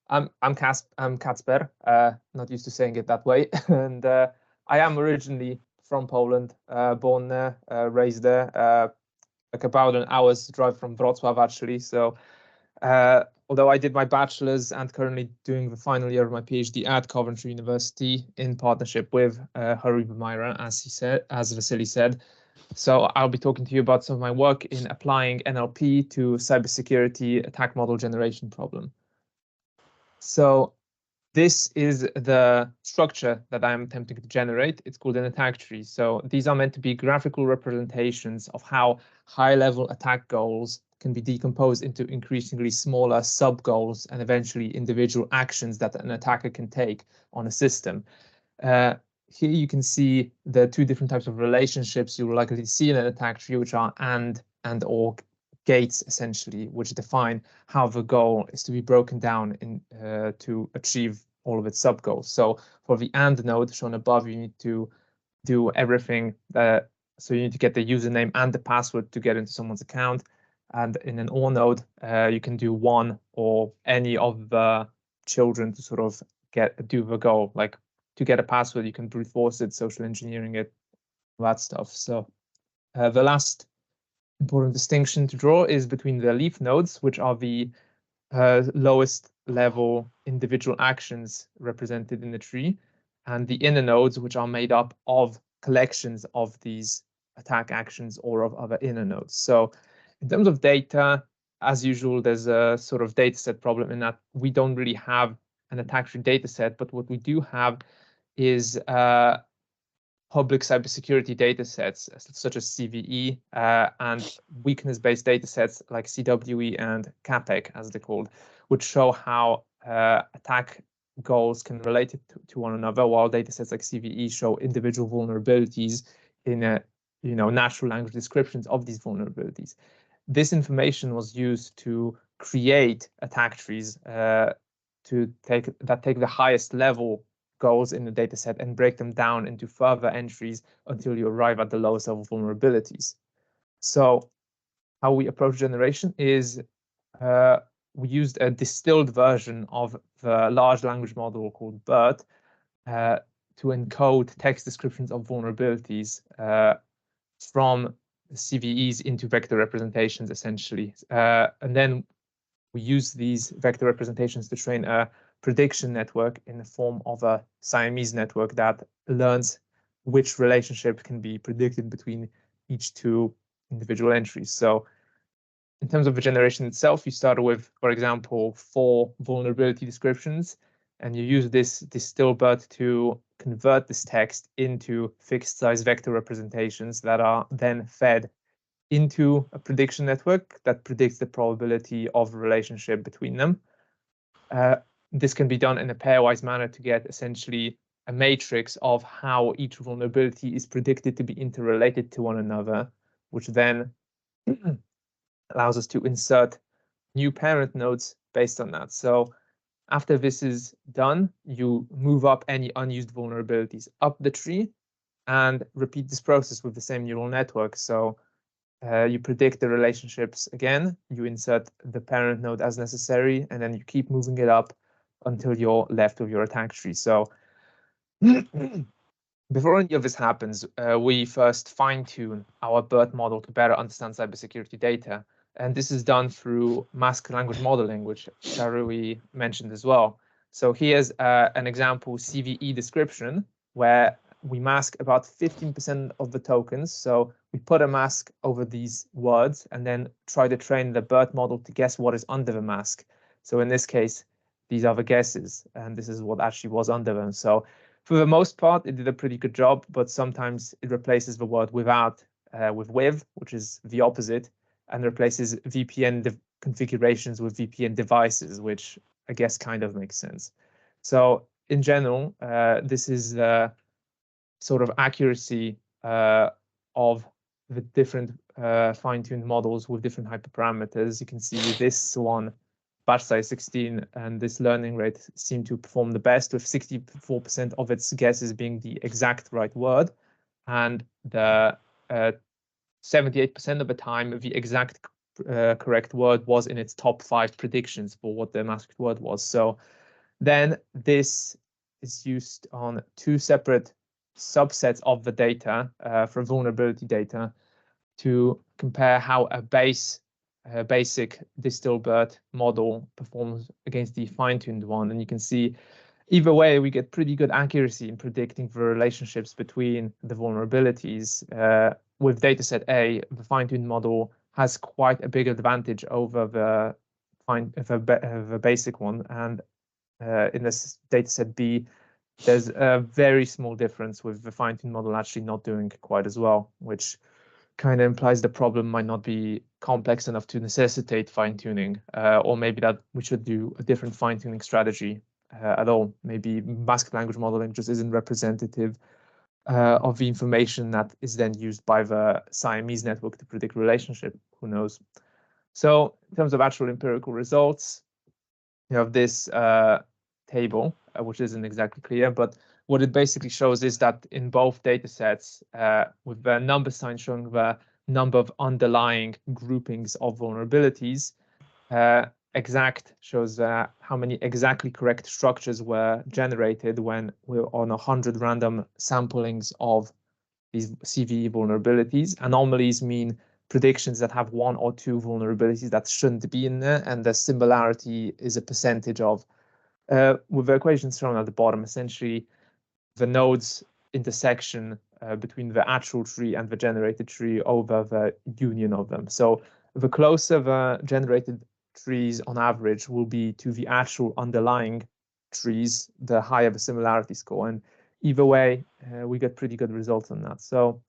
I'm Kacper. Not used to saying it that way, and I am originally from Poland, born there, raised there, like about an hour's drive from Wrocław, actually. So, although I did my bachelor's and currently doing the final year of my PhD at Coventry University in partnership with Hariba Myra, as Vasily said. So I'll be talking to you about some of my work in applying NLP to cybersecurity attack model generation problem. So this is the structure that I'm attempting to generate. It's called an attack tree. So these are meant to be graphical representations of how high-level attack goals can be decomposed into increasingly smaller sub-goals and eventually individual actions that an attacker can take on a system. Here you can see the two different types of relationships you will likely see in an attack tree, which are and or gates, essentially, which define how the goal is to be broken down in to achieve all of its sub goals. So for the and node shown above, you need to do everything. So you need to get the username and the password to get into someone's account. And in an or node, you can do one or any of the children to sort of do the goal. Like to get a password, you can brute force it, social engineering it, that stuff. So the last important distinction to draw is between the leaf nodes, which are the lowest level individual actions represented in the tree, and the inner nodes, which are made up of collections of these attack actions or of other inner nodes. So in terms of data, as usual, there's a sort of data set problem in that we don't really have an attack tree data set, but what we do have is public cybersecurity datasets such as CVE and weakness-based datasets like CWE and CAPEC, as they're called, which show how attack goals can relate to one another, while datasets like CVE show individual vulnerabilities in natural language descriptions of these vulnerabilities. This information was used to create attack trees to take the highest level goals in the data set and break them down into further entries until you arrive at the lowest level vulnerabilities. So how we approach generation is we used a distilled version of the large language model called BERT to encode text descriptions of vulnerabilities from CVEs into vector representations, essentially. And then we use these vector representations to train a prediction network in the form of a Siamese network that learns which relationship can be predicted between each two individual entries. So in terms of the generation itself, you start with, for example, 4 vulnerability descriptions, and you use this DistilBERT to convert this text into fixed size vector representations that are then fed into a prediction network that predicts the probability of a relationship between them. This can be done in a pairwise manner to get essentially a matrix of how each vulnerability is predicted to be interrelated to one another, which then allows us to insert new parent nodes based on that. So after this is done, you move up any unused vulnerabilities up the tree and repeat this process with the same neural network. So you predict the relationships again, you insert the parent node as necessary, and then you keep moving it up until you're left with your attack tree. So before any of this happens, we first fine-tune our BERT model to better understand cybersecurity data. And this is done through masked language modeling, which Shari mentioned as well. So here's an example CVE description where we mask about 15% of the tokens. So we put a mask over these words and then try to train the BERT model to guess what is under the mask. So in this case, these are the guesses, and this is what actually was under them. So for the most part, it did a pretty good job, but sometimes it replaces the word without with, which is the opposite, and replaces VPN configurations with VPN devices, which I guess kind of makes sense. So in general, this is the sort of accuracy of the different fine-tuned models with different hyperparameters. You can see this one, batch size 16, and this learning rate seem to perform the best, with 64% of its guesses being the exact right word, and the 78% of the time the exact correct word was in its top 5 predictions for what the masked word was. So then this is used on 2 separate subsets of the data for vulnerability data to compare how a basic DistilBERT model performs against the fine-tuned one. And you can see either way, we get pretty good accuracy in predicting the relationships between the vulnerabilities. With dataset A, the fine-tuned model has quite a big advantage over the basic one. And in this dataset B, there's a very small difference with the fine-tuned model actually not doing quite as well, which kind of implies the problem might not be complex enough to necessitate fine-tuning, or maybe that we should do a different fine-tuning strategy at all. Maybe masked language modeling just isn't representative of the information that is then used by the Siamese network to predict relationship. Who knows? So in terms of actual empirical results, you have this table, which isn't exactly clear, but what it basically shows is that in both data sets, with the number sign showing the number of underlying groupings of vulnerabilities, exact shows how many exactly correct structures were generated when we're on 100 random samplings of these CVE vulnerabilities. Anomalies mean predictions that have 1 or 2 vulnerabilities that shouldn't be in there, and the similarity is a percentage of, with the equations shown at the bottom, essentially the nodes intersection between the actual tree and the generated tree over the union of them. So the closer the generated trees on average will be to the actual underlying trees, the higher the similarity score. And either way, we get pretty good results on that. So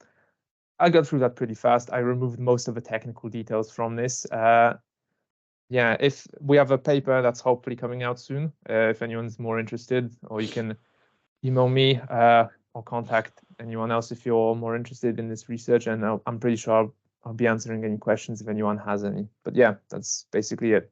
I got through that pretty fast. I removed most of the technical details from this. Yeah, if we have a paper that's hopefully coming out soon, if anyone's more interested, or you can email me or contact anyone else if you're more interested in this research, and I'm pretty sure I'll be answering any questions if anyone has any. But yeah, that's basically it.